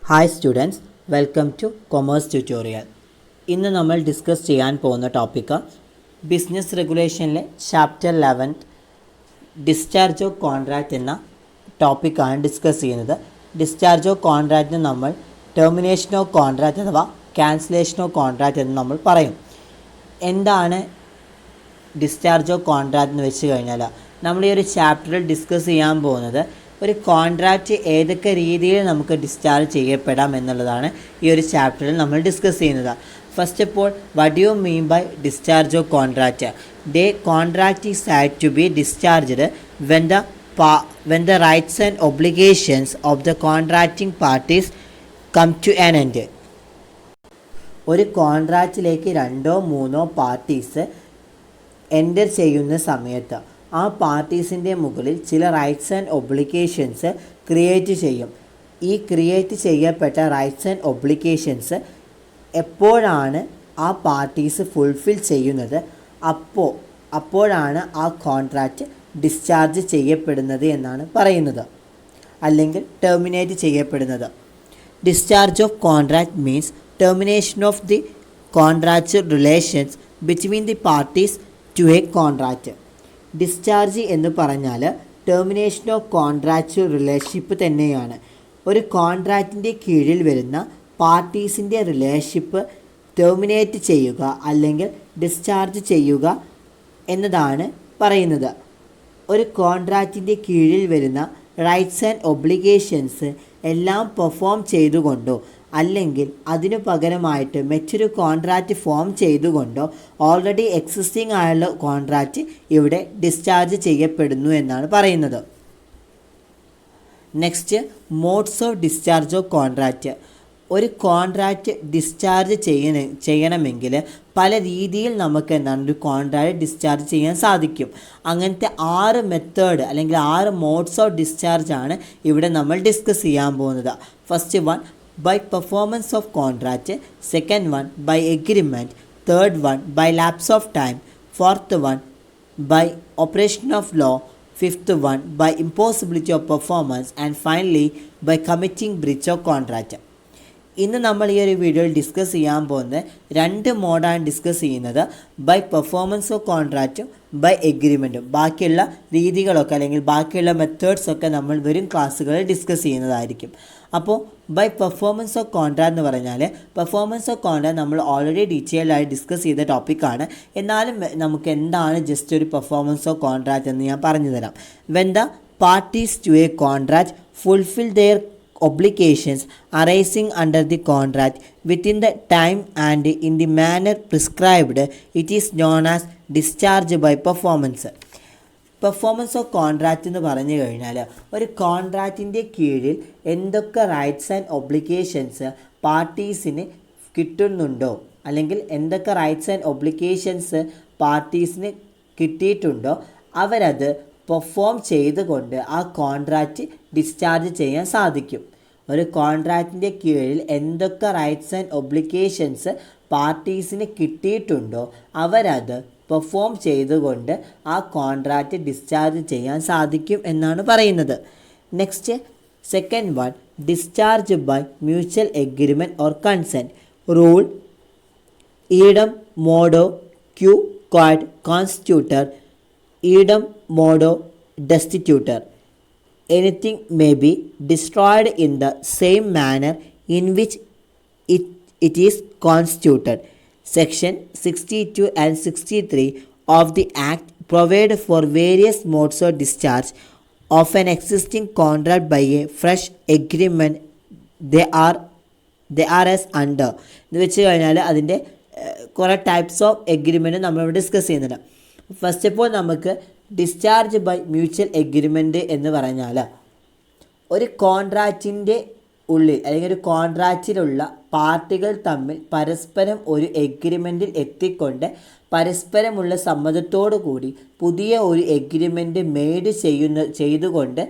Hi students, welcome to commerce tutorial. ഇന്ന് നമ്മൾ discuss ചെയ്യാൻ പോകുന്ന ടോപ്പിക്ക് ബിസിനസ് റെഗുലേഷനിലെ ചാപ്റ്റർ 11 ഡിസ്ചാർജ് ഓഫ് കോൺട്രാക്റ്റ് എന്ന ടോപ്പിക്കാണ് ഡിസ്കസ് ചെയ്യുന്നത്. ഡിസ്ചാർജ് ഓഫ് കോൺട്രാക്റ്റിന് നമ്മൾ ടെർമിനേഷൻ ഓഫ് കോൺട്രാക്റ്റ് അഥവാ ക്യാൻസലേഷൻ ഓഫ് കോൺട്രാക്റ്റ് എന്ന് നമ്മൾ പറയും. എന്താണ് ഡിസ്ചാർജ് ഓഫ് കോൺട്രാക്റ്റ് എന്ന് വെച്ച് കഴിഞ്ഞാൽ നമ്മൾ ഈ ഒരു ചാപ്റ്ററിൽ ഡിസ്കസ് ചെയ്യാൻ പോകുന്നത് ഒരു കോൺട്രാക്റ്റ് ഏതൊക്കെ രീതിയിൽ നമുക്ക് ഡിസ്ചാർജ് ചെയ്യപ്പെടാം എന്നുള്ളതാണ് ഈ ഒരു ചാപ്റ്ററിൽ നമ്മൾ ഡിസ്കസ് ചെയ്യുന്നത്. First of all, what you mean by discharge of contract? The contract is had to be discharged when the rights and obligations of the contracting parties come to an end. ഒരു കോൺട്രാക്റ്റിലേക്ക് 2-3 parties enter ചെയ്യുന്ന സമയത്ത് ആ പാർട്ടീസിൻ്റെ മുകളിൽ ചില rights and obligations create ചെയ്യും. ഈ create ചെയ്യപ്പെട്ട rights and obligations എപ്പോഴാണ് ആ പാർട്ടീസ് ഫുൾഫിൽ ചെയ്യുന്നത് അപ്പോഴാണ് ആ കോൺട്രാക്റ്റ് ഡിസ്ചാർജ് ചെയ്യപ്പെടുന്നത് എന്നാണ് പറയുന്നത്, അല്ലെങ്കിൽ ടെർമിനേറ്റ് ചെയ്യപ്പെടുന്നത്. Discharge of contract means termination of the contractual relations between the parties to a contract. Discharge എന്ന് പറഞ്ഞാൽ ടെർമിനേഷൻ ഓഫ് കോൺട്രാക്ച്വൽ റിലേഷൻഷിപ്പ് തന്നെയാണ്. ഒരു കോൺട്രാക്റ്റിൻ്റെ കീഴിൽ വരുന്ന പാർട്ടീസിൻ്റെ റിലേഷൻഷിപ്പ് ടെർമിനേറ്റ് ചെയ്യുക അല്ലെങ്കിൽ ഡിസ്ചാർജ് ചെയ്യുക എന്നതാണ് പറയുന്നത്. ഒരു കോൺട്രാക്റ്റിൻ്റെ കീഴിൽ വരുന്ന റൈറ്റ്സ് ആൻഡ് ഒബ്ലിഗേഷൻസ് എല്ലാം പെർഫോം ചെയ്തുകൊണ്ടോ അല്ലെങ്കിൽ അതിനു പകരമായിട്ട് മറ്റൊരു കോൺട്രാക്റ്റ് ഫോം ചെയ്തുകൊണ്ടോ ഓൾറെഡി എക്സിസ്റ്റിംഗ് ആയുള്ള കോൺട്രാക്റ്റ് ഇവിടെ ഡിസ്ചാർജ് ചെയ്യപ്പെടുന്നു എന്നാണ് പറയുന്നത്. Next, modes of discharge of contract. ഒരു കോൺട്രാക്റ്റ് ഡിസ്ചാർജ് ചെയ്യണമെങ്കിൽ പല രീതിയിൽ നമുക്ക് ഒരു കോൺട്രാക്റ്റ് ഡിസ്ചാർജ് ചെയ്യാൻ സാധിക്കും. അങ്ങനത്തെ 6 മെത്തേഡ് അല്ലെങ്കിൽ 6 മോഡ്സ് ഓഫ് ഡിസ്ചാർജ് ആണ് ഇവിടെ നമ്മൾ ഡിസ്കസ് ചെയ്യാൻ പോകുന്നത്. First one, by performance of contract. Second one, by agreement. Third one, by lapse of time. Fourth one, by operation of law. Fifth one, by impossibility of performance. And finally, by committing breach of contract. ഇന്ന് നമ്മൾ ഈ ഒരു വീഡിയോയിൽ discuss ചെയ്യാൻ പോകുന്നത് 2 മോഡാണ് discuss ചെയ്യുന്നത്. By performance of കോൺട്രാക്റ്റും ബൈ എഗ്രിമെൻറ്റും. ബാക്കിയുള്ള രീതികളൊക്കെ അല്ലെങ്കിൽ ബാക്കിയുള്ള മെത്തേഡ്സൊക്കെ നമ്മൾ വരും ക്ലാസ്സുകളിൽ ഡിസ്കസ് ചെയ്യുന്നതായിരിക്കും. അപ്പോൾ ബൈ പെർഫോമൻസ് ഓഫ് കോൺട്രാക്റ്റ് എന്ന് പറഞ്ഞാൽ പെർഫോമൻസ് ഓഫ് കോൺട്രാക്റ്റ് നമ്മൾ ഓൾറെഡി ഡീറ്റെയിൽഡായി ഡിസ്കസ് ചെയ്ത ടോപ്പിക്കാണ്. എന്നാലും നമുക്ക് എന്താണ് ജസ്റ്റ് ഒരു പെർഫോമൻസ് ഓഫ് കോൺട്രാക്റ്റ് എന്ന് ഞാൻ പറഞ്ഞു തരാം. When the parties to a contract fulfil their obligations arising under the contract within the time and in the manner prescribed, it is known as discharge by performance. Performance of contract എന്ന് പറഞ്ഞു കഴിഞ്ഞാൽ ഒരു കോൺട്രാക്റ്റിൻ്റെ കീഴിൽ എന്തൊക്കെ rights and obligations പാർട്ടീസിന് കിട്ടുന്നുണ്ടോ അല്ലെങ്കിൽ എന്തൊക്കെ റൈറ്റ്സ് ആൻഡ് ഒബ്ലിഗേഷൻസ് പാർട്ടീസിന് കിട്ടിയിട്ടുണ്ടോ അവരത് പെർഫോം ചെയ്തുകൊണ്ട് ആ കോൺട്രാക്റ്റ് ഡിസ്ചാർജ് ചെയ്യാൻ സാധിക്കും. ഒരു കോൺട്രാക്റ്റിൻ്റെ കീഴിൽ എന്തൊക്കെ റൈറ്റ്സ് ആൻഡ് ഒബ്ലിഗേഷൻസ് പാർട്ടീസിന് കിട്ടിയിട്ടുണ്ടോ അവരത് പെർഫോം ചെയ്തുകൊണ്ട് ആ കോൺട്രാക്റ്റ് ഡിസ്ചാർജ് ചെയ്യാൻ സാധിക്കും എന്നാണ് പറയുന്നത്. Next, second one, discharge by mutual agreement or consent. Rule ഈഡം മോഡോ ക്യൂ ക്വാഡ് കോൺസ്റ്റിറ്റ്യൂട്ടർ idem modo destitutor. Anything may be destroyed in the same manner in which it is constituted. Section 62 and 63 of the Act provide for various modes of discharge of an existing contract by a fresh agreement. They are as under. എന്ന് വെച്ച് കഴിഞ്ഞാൽ അതിൻ്റെ കുറേ types of agreement നമ്മളിവിടെ discuss ചെയ്യുന്നുണ്ട്. First of all, നമുക്ക് discharge by mutual agreement എന്ന് പറഞ്ഞാൽ ഒരു കോൺട്രാക്റ്റിൻ്റെ ഉള്ളിൽ അല്ലെങ്കിൽ ഒരു കോൺട്രാക്റ്റിലുള്ള പാർട്ടികൾ തമ്മിൽ പരസ്പരം ഒരു എഗ്രിമെൻറ്റിൽ എത്തിക്കൊണ്ട് പരസ്പരമുള്ള സമ്മതത്തോടു കൂടി പുതിയ ഒരു എഗ്രിമെൻറ്റ് ചെയ്തുകൊണ്ട്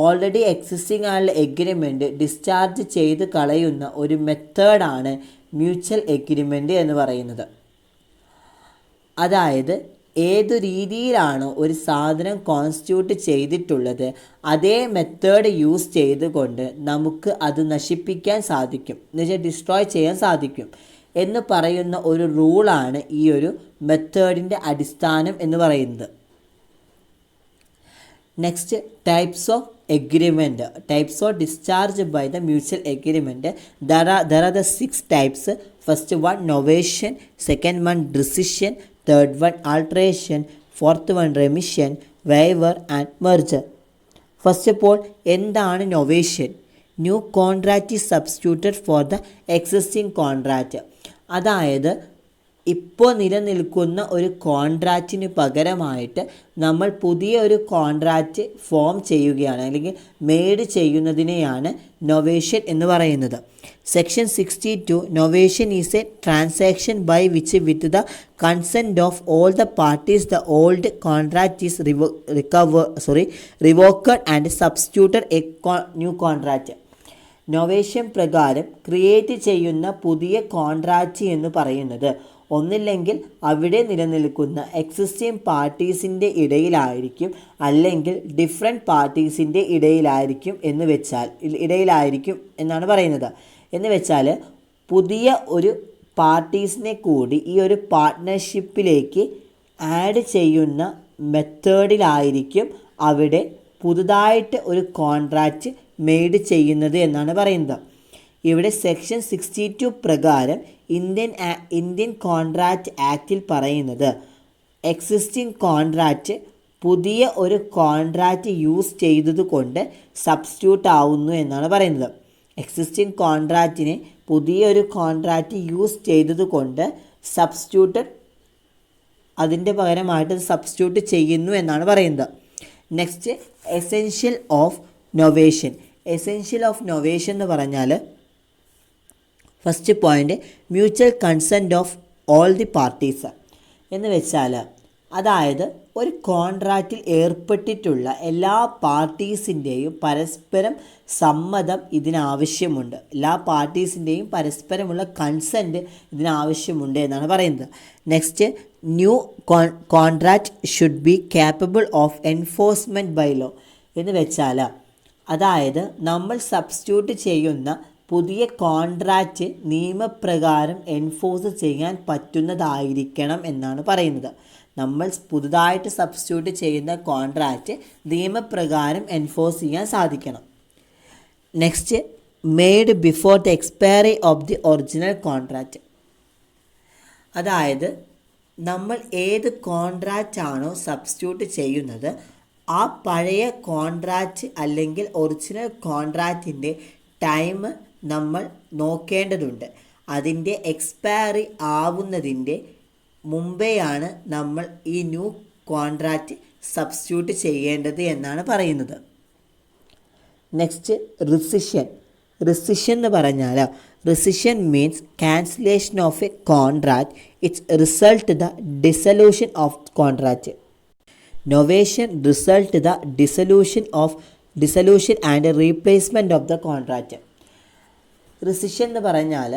ഓൾറെഡി എക്സിസ്റ്റിംഗ് ആയുള്ള എഗ്രിമെൻറ്റ് ഡിസ്ചാർജ് ചെയ്ത് കളയുന്ന ഒരു മെത്തേഡാണ് മ്യൂച്വൽ എഗ്രിമെൻറ്റ് എന്ന് പറയുന്നത്. അതായത് ഏതു രീതിയിലാണോ ഒരു സാധനം കോൺസ്റ്റിറ്റ്യൂട്ട് ചെയ്തിട്ടുള്ളത് അതേ മെത്തേഡ് യൂസ് ചെയ്തുകൊണ്ട് നമുക്ക് അത് നശിപ്പിക്കാൻ സാധിക്കും, എന്നുവെച്ചാൽ ഡിസ്ട്രോയ് ചെയ്യാൻ സാധിക്കും എന്ന് പറയുന്ന ഒരു റൂളാണ് ഈ ഒരു മെത്തേഡിൻ്റെ അടിസ്ഥാനം എന്ന് പറയുന്നത്. Next, types of agreement. Types of discharge by the mutual agreement. There are the 6 types. First one novation, second one rescission, third one alteration, fourth one remission, waiver and merger. First of all, എന്താണ് novation? New contract is substituted for the existing contract. അതായത് ഇപ്പോൾ നിലനിൽക്കുന്ന ഒരു കോൺട്രാക്റ്റിന് പകരമായിട്ട് നമ്മൾ പുതിയ ഒരു contract form ചെയ്യുകയാണ്, അല്ലെങ്കിൽ മെയ്ഡ് ചെയ്യുന്നതിനെയാണ് നൊവേഷൻ എന്ന് പറയുന്നത്. Section 62, novation is a transaction by which with the consent of all the parties the old contract is revoked and substituted a new contract. Novation പ്രകാരം ക്രിയേറ്റ് ചെയ്യുന്ന പുതിയ കോൺട്രാക്റ്റ് എന്ന് പറയുന്നത് ഒന്നില്ലെങ്കിൽ അവിടെ നിലനിൽക്കുന്ന എക്സിസ്റ്റിംഗ് പാർട്ടീസിൻ്റെ ഇടയിലായിരിക്കും, അല്ലെങ്കിൽ ഡിഫറെൻറ്റ് പാർട്ടീസിൻ്റെ ഇടയിലായിരിക്കും എന്നാണ് പറയുന്നത്. എന്ന് വെച്ചാൽ പുതിയ ഒരു പാർട്ടീസിനെ കൂടി ഈ ഒരു പാർട്ട്ണർഷിപ്പിലേക്ക് ആഡ് ചെയ്യുന്ന മെത്തേഡിലായിരിക്കും അവിടെ പുതുതായിട്ട് ഒരു കോൺട്രാക്റ്റ് മെയ്ഡ് ചെയ്യുന്നത് എന്നാണ് പറയുന്നത്. ഇവിടെ സെക്ഷൻ 62 പ്രകാരം ഇന്ത്യൻ കോൺട്രാക്റ്റ് ആക്റ്റിൽ പറയുന്നത് എക്സിസ്റ്റിംഗ് കോൺട്രാക്റ്റ് പുതിയ ഒരു കോൺട്രാക്റ്റ് യൂസ് ചെയ്തതുകൊണ്ട് സബ്സ്റ്റിറ്റ്യൂട്ട് ആവുന്നു എന്നാണ് പറയുന്നത്. എക്സിസ്റ്റിംഗ് കോൺട്രാക്റ്റിനെ പുതിയൊരു കോൺട്രാക്റ്റ് യൂസ് ചെയ്തതുകൊണ്ട് അതിൻ്റെ പകരമായിട്ട് സബ്സ്റ്റിറ്റ്യൂട്ട് ചെയ്യുന്നു എന്നാണ് പറയുന്നത്. Next, essential of novation. Essential of novation എന്ന് പറഞ്ഞാൽ first point, mutual consent of all the parties എന്ന് വെച്ചാൽ, അതായത് ഒരു കോൺട്രാക്റ്റിൽ ഏർപ്പെട്ടിട്ടുള്ള എല്ലാ പാർട്ടീസിൻ്റെയും പരസ്പരം സമ്മതം ഇതിനാവശ്യമുണ്ട്. എല്ലാ പാർട്ടീസിൻ്റെയും പരസ്പരമുള്ള കൺസെൻറ്റ് ഇതിനാവശ്യമുണ്ട് എന്നാണ് പറയുന്നത്. Next, new contract should be capable of enforcement by law എന്ന് വെച്ചാൽ, അതായത് നമ്മൾ സബ്സ്റ്റിറ്റ്യൂട്ട് ചെയ്യുന്ന പുതിയ കോൺട്രാക്റ്റ് നിയമപ്രകാരം എൻഫോഴ്സ് ചെയ്യാൻ പറ്റുന്നതായിരിക്കണം എന്നാണ് പറയുന്നത്. നമ്മൾ പുതുതായിട്ട് സബ്സ്റ്റിറ്റ്യൂട്ട് ചെയ്യുന്ന കോൺട്രാക്റ്റ് നിയമപ്രകാരം എൻഫോഴ്സ് ചെയ്യാൻ സാധിക്കണം. Next, made before the expiry of the original contract. അതായത് നമ്മൾ ഏത് കോൺട്രാക്റ്റ് ആണോ സബ്സ്റ്റിറ്റ്യൂട്ട് ചെയ്യുന്നത് ആ പഴയ കോൺട്രാക്റ്റ് അല്ലെങ്കിൽ ഒറിജിനൽ കോൺട്രാക്റ്റിൻ്റെ ടൈം നമ്മൾ നോക്കേണ്ടതുണ്ട്. അതിൻ്റെ എക്സ്പയറി ആവുന്നതിൻ്റെ മുമ്പെയാണ് നമ്മൾ ഈ ന്യൂ കോൺട്രാക്റ്റ് സബ്സ്റ്റിറ്റ്യൂട്ട് ചെയ്യേണ്ടത് എന്നാണ് പറയുന്നത്. Next, recession. റിസിഷൻ എന്ന് പറഞ്ഞാൽ, rescission means cancellation of a contract. It's result the dissolution of contract. Novation result the dissolution and replacement of the contract. Rescission എന്ന് പറഞ്ഞാൽ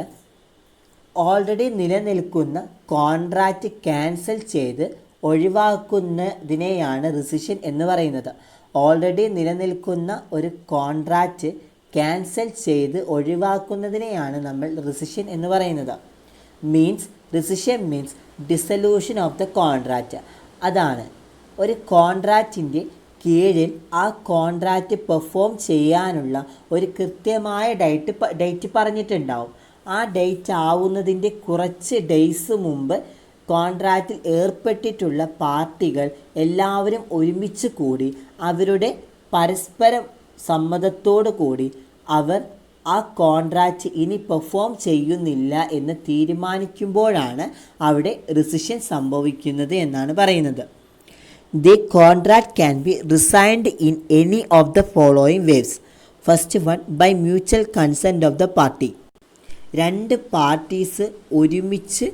ഓൾറെഡി നിലനിൽക്കുന്ന കോൺട്രാക്റ്റ് ക്യാൻസൽ ചെയ്ത് ഒഴിവാക്കുന്നതിനെയാണ് recession എന്ന് പറയുന്നത്. ഓൾറെഡി നിലനിൽക്കുന്ന ഒരു കോൺട്രാക്റ്റ് ക്യാൻസൽ ചെയ്ത് ഒഴിവാക്കുന്നതിനെയാണ് നമ്മൾ റിസിഷൻ എന്ന് പറയുന്നത്. Recession means dissolution of the contract. അതാണ് ഒരു കോൺട്രാക്റ്റിൻ്റെ കീഴിൽ ആ കോൺട്രാക്റ്റ് പെർഫോം ചെയ്യാനുള്ള ഒരു കൃത്യമായ ഡേറ്റ് പറഞ്ഞിട്ടുണ്ടാവും. ആ ഡേറ്റ് ആവുന്നതിൻ്റെ കുറച്ച് ഡേയ്സ് മുമ്പ് കോൺട്രാക്റ്റിൽ ഏർപ്പെട്ടിട്ടുള്ള പാർട്ടികൾ എല്ലാവരും ഒരുമിച്ച് കൂടി അവരുടെ പരസ്പരം സമ്മതത്തോടു കൂടി അവർ ആ കോൺട്രാക്റ്റ് ഇനി പെർഫോം ചെയ്യുന്നില്ല എന്ന് തീരുമാനിക്കുമ്പോഴാണ് അവിടെ റിസിഷൻ സംഭവിക്കുന്നത് എന്നാണ് പറയുന്നത്. The contract can be resigned in any of the following ways. First one, by mutual consent of the party. രണ്ട് പാർട്ടീസ് ഒരുമിച്ച്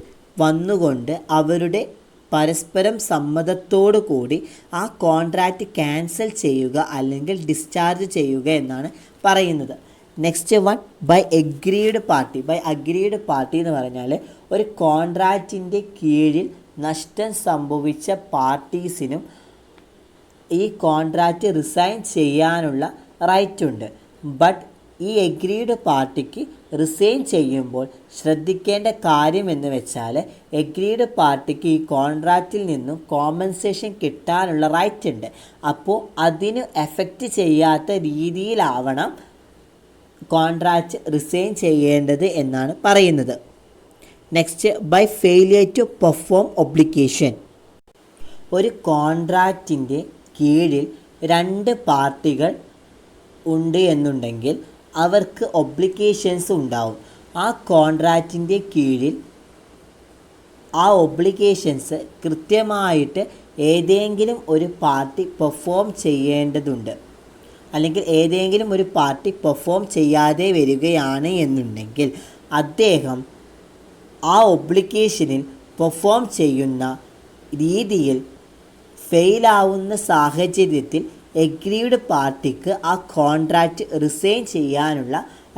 വന്നുകൊണ്ട് അവരുടെ പരസ്പരം സമ്മതത്തോടു കൂടി ആ കോൺട്രാക്റ്റ് ക്യാൻസൽ ചെയ്യുക അല്ലെങ്കിൽ ഡിസ്ചാർജ് ചെയ്യുക എന്നാണ് പറയുന്നത്. Next one, by agreed party. By agreed party എന്ന് പറഞ്ഞാൽ ഒരു കോൺട്രാക്റ്റിൻ്റെ കീഴിൽ നഷ്ടം സംഭവിച്ച പാർട്ടീസിനും ഈ കോൺട്രാക്റ്റ് റിസൈൻ ചെയ്യാനുള്ള റൈറ്റ് ഉണ്ട്. ബട്ട് ഈ എഗ്രീഡ് പാർട്ടിക്ക് റിസൈൻ ചെയ്യുമ്പോൾ ശ്രദ്ധിക്കേണ്ട കാര്യം എന്ന് വെച്ചാൽ എഗ്രീഡ് പാർട്ടിക്ക് ഈ കോൺട്രാക്റ്റിൽ നിന്നും കോമ്പൻസേഷൻ കിട്ടാനുള്ള റൈറ്റ് ഉണ്ട്. അപ്പോൾ അതിന് എഫക്റ്റ് ചെയ്യാത്ത രീതിയിലാവണം കോൺട്രാക്റ്റ് റിസൈൻ ചെയ്യേണ്ടത് എന്നാണ് പറയുന്നത്. Next, by failure to perform obligation. ഒരു കോൺട്രാക്റ്റിൻ്റെ കീഴിൽ 2 പാർട്ടികൾ ഉണ്ട് എന്നുണ്ടെങ്കിൽ അവർക്ക് ഒബ്ലിഗേഷൻസ് ഉണ്ടാവും. ആ കോൺട്രാക്റ്റിൻ്റെ കീഴിൽ ആ ഒബ്ലിഗേഷൻസ് കൃത്യമായിട്ട് ഏതെങ്കിലും ഒരു പാർട്ടി പെർഫോം ചെയ്യേണ്ടതുണ്ട്. അല്ലെങ്കിൽ ഏതെങ്കിലും ഒരു പാർട്ടി പെർഫോം ചെയ്യാതെ വരികയാണ് എന്നുണ്ടെങ്കിൽ അദ്ദേഹം ആ ഒബ്ലിഗേഷനിൽ പെർഫോം ചെയ്യുന്ന രീതിയിൽ ഫെയിലാവുന്ന സാഹചര്യത്തിൽ എഗ്രീഡ് പാർട്ടിക്ക് ആ കോൺട്രാക്റ്റ് റിസൈൻ ചെയ്യാനുള്ള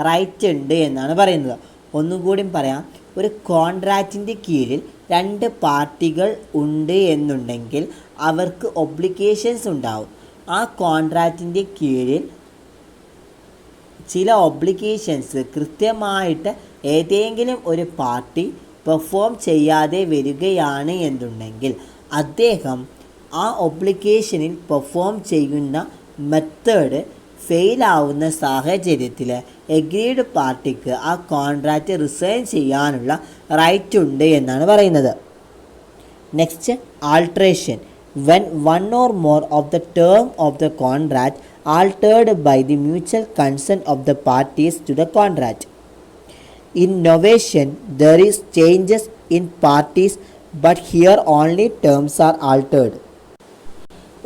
റൈറ്റ് ഉണ്ട് എന്നാണ് പറയുന്നത്. ഒന്നുകൂടി പറയാം, ഒരു കോൺട്രാക്റ്റിൻ്റെ കീഴിൽ 2 പാർട്ടികൾ ഉണ്ട് എന്നുണ്ടെങ്കിൽ അവർക്ക് ഒബ്ലിഗേഷൻസ് ഉണ്ടാവും. ആ കോൺട്രാക്റ്റിൻ്റെ കീഴിൽ ചില ഒബ്ലിഗേഷൻസ് കൃത്യമായിട്ട് ഏതെങ്കിലും ഒരു പാർട്ടി പെർഫോം ചെയ്യാതെ വരികയാണ് എന്നുണ്ടെങ്കിൽ അദ്ദേഹം ആ ഒബ്ലിഗേഷനിൽ പെർഫോം ചെയ്യുന്ന മെത്തേഡ് ഫെയിലാവുന്ന സാഹചര്യത്തിൽ എഗ്രീഡ് പാർട്ടിക്ക് ആ കോൺട്രാക്റ്റ് റിസൈൻ ചെയ്യാനുള്ള റൈറ്റ് ഉണ്ട് എന്നാണ് പറയുന്നത്. Next, alteration. When one or more of the term of the contract altered by the mutual consent of the parties to the contract. In novation, there is changes in parties, but here only terms are altered.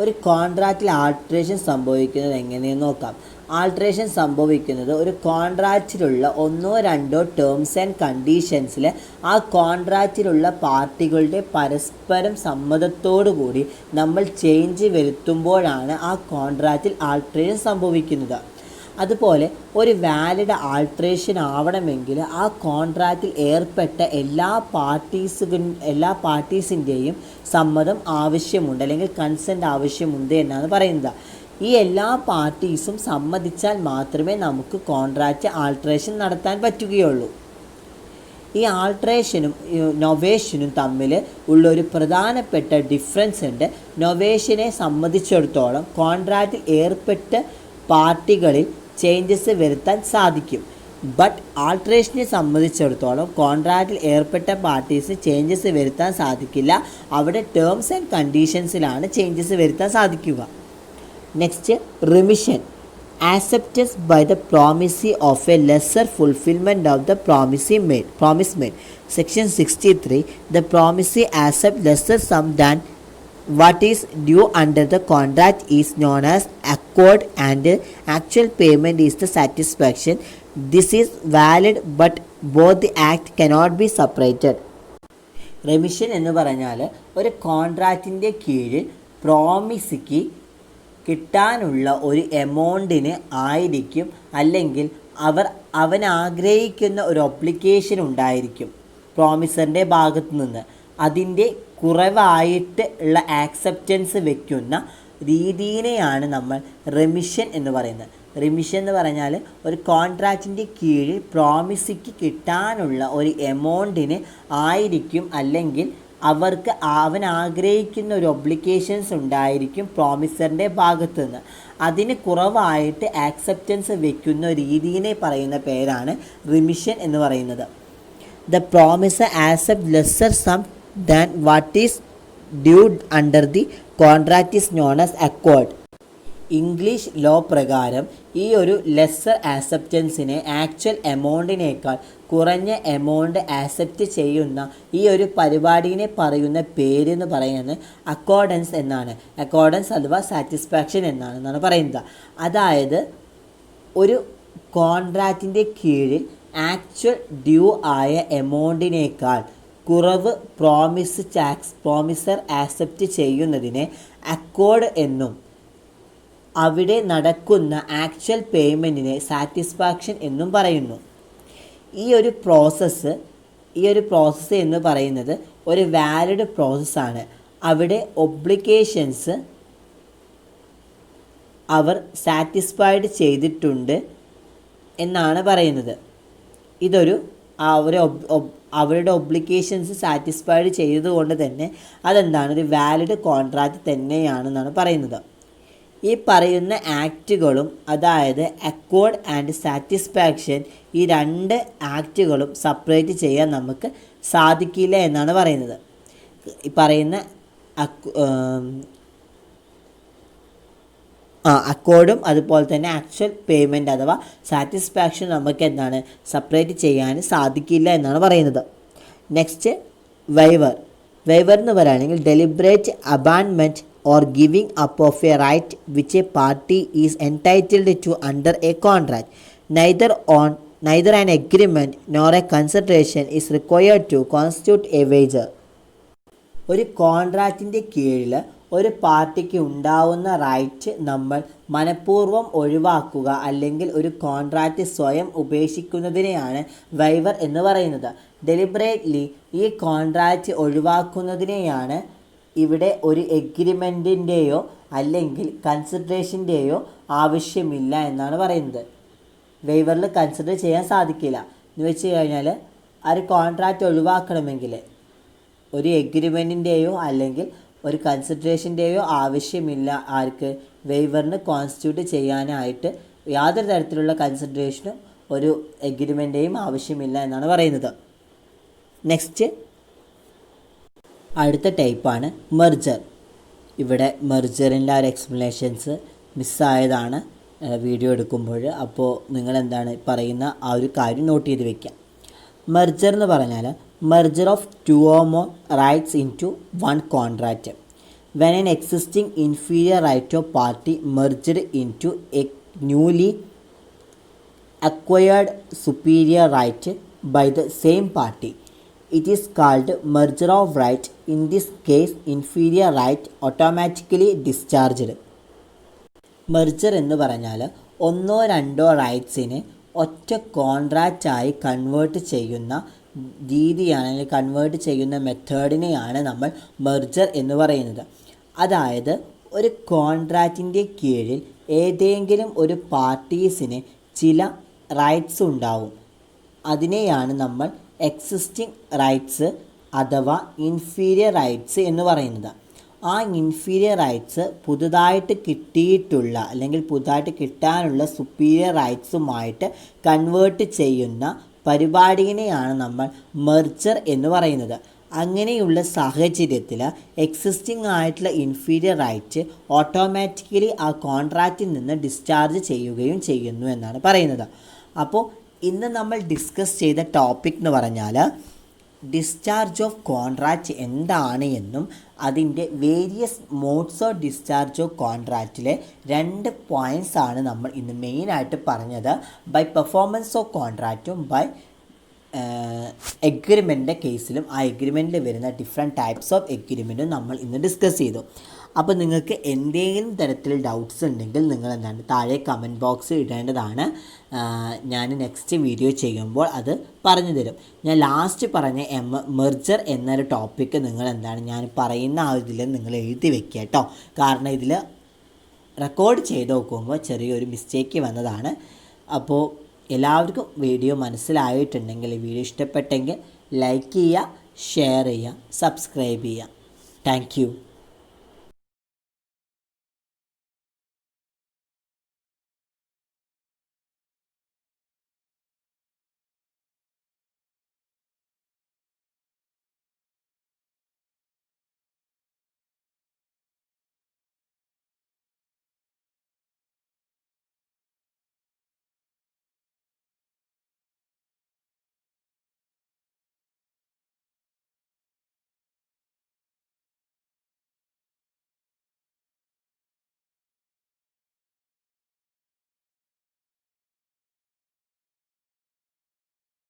ഒരു കോൺട്രാക്റ്റിൽ alteration സംഭവിക്കുന്നത് എങ്ങനെയെന്ന് നോക്കാം. Alteration സംഭവിക്കുന്നത് ഒരു കോൺട്രാക്റ്റിലുള്ള 1-2 terms and കണ്ടീഷൻസിൽ ആ കോൺട്രാക്റ്റിലുള്ള പാർട്ടികളുടെ പരസ്പരം സമ്മതത്തോടു കൂടി നമ്മൾ ചേഞ്ച് വരുത്തുമ്പോഴാണ് ആ കോൺട്രാക്റ്റിൽ ആൾട്രേഷൻ സംഭവിക്കുന്നത്. അതുപോലെ ഒരു വാലിഡ് ആൾട്രേഷൻ ആവണമെങ്കിൽ ആ കോൺട്രാക്റ്റിൽ ഏർപ്പെട്ട എല്ലാ പാർട്ടീസിൻ്റെയും സമ്മതം ആവശ്യമുണ്ട്, അല്ലെങ്കിൽ കൺസെൻറ്റ് ആവശ്യമുണ്ട് എന്നാണ് പറയുന്നത്. ഈ എല്ലാ പാർട്ടീസും സമ്മതിച്ചാൽ മാത്രമേ നമുക്ക് കോൺട്രാക്റ്റ് ആൾട്രേഷൻ നടത്താൻ പറ്റുകയുള്ളൂ. ഈ ആൾട്രേഷനും നൊവേഷനും തമ്മിൽ ഉള്ളൊരു പ്രധാനപ്പെട്ട ഡിഫറൻസ് ഉണ്ട്. നൊവേഷനെ സംബന്ധിച്ചിടത്തോളം കോൺട്രാക്റ്റിൽ ഏർപ്പെട്ട പാർട്ടികളിൽ ചേഞ്ചസ് വരുത്താൻ സാധിക്കും. ബട്ട് ആൾട്രേഷനെ സംബന്ധിച്ചിടത്തോളം കോൺട്രാക്റ്റിൽ ഏർപ്പെട്ട പാർട്ടീസ് ചേഞ്ചസ് വരുത്താൻ സാധിക്കില്ല. അവിടെ ടേംസ് ആൻഡ് കണ്ടീഷൻസിലാണ് ചേഞ്ചസ് വരുത്താൻ സാധിക്കുക. Next, remission. Acceptance by the promisee of a lesser fulfillment of the promise made. Section 63. The promisee accepts lesser sum than what is due under the contract is known as accord, and actual payment is the satisfaction. This is valid, but both the act cannot be separated. Remission എന്ന് പറഞ്ഞാൽ ഒരു കോൺട്രാക്റ്റിൻ്റെ കീഴിൽ പ്രോമിസിക്ക് കിട്ടാനുള്ള ഒരു എമൗണ്ടിന് ആയിരിക്കും, അല്ലെങ്കിൽ അവൻ ആഗ്രഹിക്കുന്ന ഒരു ഒബ്ലിഗേഷൻ ഉണ്ടായിരിക്കും പ്രോമിസറിൻ്റെ ഭാഗത്തു നിന്ന്. അതിൻ്റെ കുറവായിട്ട് ഉള്ള ആക്സെപ്റ്റൻസ് വയ്ക്കുന്ന രീതിയെയാണ് നമ്മൾ റെമിഷൻ എന്ന് പറയുന്നത്. റിമിഷൻ എന്ന് പറഞ്ഞാൽ ഒരു കോൺട്രാക്റ്റിൻ്റെ കീഴിൽ പ്രോമിസിക്ക് കിട്ടാനുള്ള ഒരു എമൗണ്ടിന് ആയിരിക്കും, അല്ലെങ്കിൽ അവൻ ആഗ്രഹിക്കുന്ന ഒരു ഒബ്ലിഗേഷൻസ് ഉണ്ടായിരിക്കും പ്രോമിസറിൻ്റെ ഭാഗത്തു നിന്ന്. അതിന് കുറവായിട്ട് ആക്സെപ്റ്റൻസ് വയ്ക്കുന്ന രീതിയെ പറയുന്ന പേരാണ് റിമിഷൻ എന്ന് പറയുന്നത്. The promisor accept lesser sum than what is due under the contract is known as accord. English law പ്രകാരം ഈ ഒരു ലെസ്സർ ആക്സെപ്റ്റൻസിനെ ആക്ച്വൽ എമൗണ്ടിനേക്കാൾ കുറഞ്ഞ എമൗണ്ട് ആക്സെപ്റ്റ് ചെയ്യുന്ന ഈ ഒരു പരിപാടിയെ പറയുന്ന പേരെന്ന് പറയുന്നത് അക്കോർഡൻസ് എന്നാണ്. അക്കോർഡൻസ് അഥവാ സാറ്റിസ്ഫാക്ഷൻ എന്നാണ് പറയുന്നത്. അതായത് ഒരു കോൺട്രാക്റ്റിൻ്റെ കീഴിൽ ആക്ച്വൽ ഡ്യൂ ആയ എമൗണ്ടിനേക്കാൾ കുറവ് പ്രോമിസർ ആക്സെപ്റ്റ് ചെയ്യുന്നതിനെ അക്കോർഡ് എന്നും അവിടെ നടക്കുന്ന ആക്ച്വൽ പേയ്മെൻറ്റിനെ സാറ്റിസ്ഫാക്ഷൻ എന്നും പറയുന്നു. ഈ ഒരു പ്രോസസ്സ് ഈ ഒരു പ്രോസസ്സ് എന്ന് പറയുന്നത് ഒരു വാലിഡ് പ്രോസസ്സാണ്. അവിടെ ഒബ്ലിഗേഷൻസ് അവർ സാറ്റിസ്ഫൈഡ് ചെയ്തിട്ടുണ്ട് എന്നാണ് പറയുന്നത്. ഇതൊരു അവരുടെ ഒബ്ലിഗേഷൻസ് സാറ്റിസ്ഫൈഡ് ചെയ്തതുകൊണ്ട് തന്നെ അതെന്താണ്, ഒരു വാലിഡ് കോൺട്രാക്റ്റ് തന്നെയാണെന്നാണ് പറയുന്നത്. ഈ പറയുന്ന ആക്റ്റുകളും, അതായത് അക്കോർഡ് ആൻഡ് സാറ്റിസ്ഫാക്ഷൻ, ഈ രണ്ട് ആക്റ്റുകളും സെപ്പറേറ്റ് ചെയ്യാൻ നമുക്ക് സാധിക്കില്ല എന്നാണ് പറയുന്നത്. ഈ പറയുന്ന അക്കോർഡും അതുപോലെ തന്നെ ആക്ച്വൽ പേയ്മെൻറ്റ് അഥവാ സാറ്റിസ്ഫാക്ഷൻ നമുക്ക് എന്താണ് സെപ്പറേറ്റ് ചെയ്യാൻ സാധിക്കില്ല എന്നാണ് പറയുന്നത്. Next waiver. വൈവർ എന്ന് പറയുകയാണെങ്കിൽ deliberate അബാൻമെൻറ്റ് or giving up of a right which a party is entitled to under a contract. Neither an agreement nor a consideration is required to constitute a wager. ഒരു കോൺട്രാക്റ്റിൻ്റെ കീഴിൽ ഒരു പാർട്ടിക്ക് ഉണ്ടാവുന്ന right നമ്മൾ മനഃപൂർവ്വം ഒഴിവാക്കുക അല്ലെങ്കിൽ ഒരു കോൺട്രാക്റ്റ് സ്വയം ഉപേക്ഷിക്കുന്നതിനെയാണ് വൈവർ എന്ന് പറയുന്നത്. ഡെലിബറേറ്റ്ലി ഈ കോൺട്രാക്റ്റ് ഒഴിവാക്കുന്നതിനെയാണ് ഇവിടെ ഒരു എഗ്രിമെൻറ്റിൻ്റെയോ അല്ലെങ്കിൽ കൺസിഡറേഷൻ്റെയോ ആവശ്യമില്ല എന്നാണ് പറയുന്നത്. വൈവറിൽ കൺസിഡർ ചെയ്യാൻ സാധിക്കില്ല എന്ന് വെച്ച് കഴിഞ്ഞാൽ ആ ഒരു കോൺട്രാക്റ്റ് ഒഴിവാക്കണമെങ്കിൽ ഒരു എഗ്രിമെൻറ്റിൻ്റെയോ അല്ലെങ്കിൽ ഒരു കൺസിഡറേഷൻ്റെയോ ആവശ്യമില്ല. ആർക്ക്? വൈവറിന് കോൺസ്റ്റിറ്റ്യൂട്ട് ചെയ്യാനായിട്ട് യാതൊരു തരത്തിലുള്ള കൺസിഡറേഷനും ഒരു എഗ്രിമെൻ്റെയും ആവശ്യമില്ല എന്നാണ് പറയുന്നത്. നെക്സ്റ്റ് അടുത്ത ടൈപ്പാണ് മെർജർ. ഇവിടെ മെർജറിൻ്റെ ആ ഒരു എക്സ്പ്ലനേഷൻസ് മിസ്സായതാണ് വീഡിയോ എടുക്കുമ്പോൾ. അപ്പോൾ നിങ്ങളെന്താണ് പറയുന്ന ആ ഒരു കാര്യം നോട്ട് ചെയ്ത് വെക്കാം. മെർജർ എന്ന് പറഞ്ഞാൽ merger of two or more rights into one contract. When an existing inferior right of party merged into a newly acquired superior right by the same party. It is called merger of right. In this case, inferior right automatically discharged. Merger എന്ന് പറഞ്ഞാൽ ഒന്നോ രണ്ടോ റൈറ്റ്സിനെ ഒറ്റ കോൺട്രാക്റ്റായി convert ചെയ്യുന്ന രീതിയാണ്, അല്ലെങ്കിൽ convert ചെയ്യുന്ന മെത്തേഡിനെയാണ് നമ്മൾ മെർജർ എന്ന് പറയുന്നത്. അതായത് ഒരു കോൺട്രാക്റ്റിൻ്റെ കീഴിൽ ഏതെങ്കിലും ഒരു പാർട്ടീസിന് ചില റൈറ്റ്സ് ഉണ്ടാവും. അതിനെയാണ് നമ്മൾ എക്സിസ്റ്റിംഗ് റൈറ്റ്സ് അഥവാ ഇൻഫീരിയർ റൈറ്റ്സ് എന്ന് പറയുന്നത്. ആ ഇൻഫീരിയർ റൈറ്റ്സ് പുതുതായിട്ട് കിട്ടിയിട്ടുള്ള അല്ലെങ്കിൽ പുതുതായിട്ട് കിട്ടാനുള്ള സുപ്പീരിയർ റൈറ്റ്സുമായിട്ട് കൺവേർട്ട് ചെയ്യുന്ന പരിപാടിയെയാണ് നമ്മൾ മെർജർ എന്ന് പറയുന്നത്. അങ്ങനെയുള്ള സാഹചര്യത്തിൽ എക്സിസ്റ്റിംഗ് ആയിട്ടുള്ള ഇൻഫീരിയർ റൈറ്റ് ഓട്ടോമാറ്റിക്കലി ആ കോൺട്രാക്റ്റിൽ നിന്ന് ഡിസ്ചാർജ് ചെയ്യുകയും ചെയ്യുന്നു എന്നാണ് പറയുന്നത്. അപ്പോൾ ഇന്ന് നമ്മൾ ഡിസ്കസ് ചെയ്ത ടോപ്പിക് എന്ന് പറഞ്ഞാൽ ഡിസ്ചാർജ് ഓഫ് കോൺട്രാക്റ്റ് എന്താണ് എന്നും അതിൻ്റെ various modes of discharge of കോൺട്രാക്റ്റിലെ 2 പോയിൻറ്റ്സ് ആണ് നമ്മൾ ഇന്ന് മെയിനായിട്ട് പറഞ്ഞത്. ബൈ പെർഫോമൻസ് ഓഫ് കോൺട്രാക്റ്റും ബൈ എഗ്രിമെൻറ്റിൻ്റെ കേസിലും ആ എഗ്രിമെൻറ്റിൽ വരുന്ന ഡിഫറെൻറ്റ് ടൈപ്സ് ഓഫ് എഗ്രിമെൻറ്റും നമ്മൾ ഇന്ന് ഡിസ്കസ് ചെയ്തു. അപ്പോൾ നിങ്ങൾക്ക് എന്തെങ്കിലും തരത്തിൽ ഡൗട്ട്സ് ഉണ്ടെങ്കിൽ നിങ്ങൾ എന്താണ് താഴെ കമൻറ്റ് ബോക്സ് ഇടേണ്ടതാണ്. ഞാൻ നെക്സ്റ്റ് വീഡിയോ ചെയ്യുമ്പോൾ അത് പറഞ്ഞു തരും. ഞാൻ ലാസ്റ്റ് പറഞ്ഞ മെർജർ എന്നൊരു ടോപ്പിക്ക് നിങ്ങൾ എന്താണ് ഞാൻ പറയുന്ന ആ ഇതിൽ നിങ്ങൾ എഴുതി വെക്കുക കേട്ടോ. കാരണം ഇതിൽ റെക്കോർഡ് ചെയ്ത് നോക്കുമ്പോൾ ചെറിയൊരു മിസ്റ്റേക്ക് വന്നതാണ്. അപ്പോൾ എല്ലാവർക്കും വീഡിയോ മനസ്സിലായിട്ടുണ്ടെങ്കിൽ, വീഡിയോ ഇഷ്ടപ്പെട്ടെങ്കിൽ ലൈക്ക് ചെയ്യുക, ഷെയർ ചെയ്യുക, സബ്സ്ക്രൈബ് ചെയ്യുക. Thank you.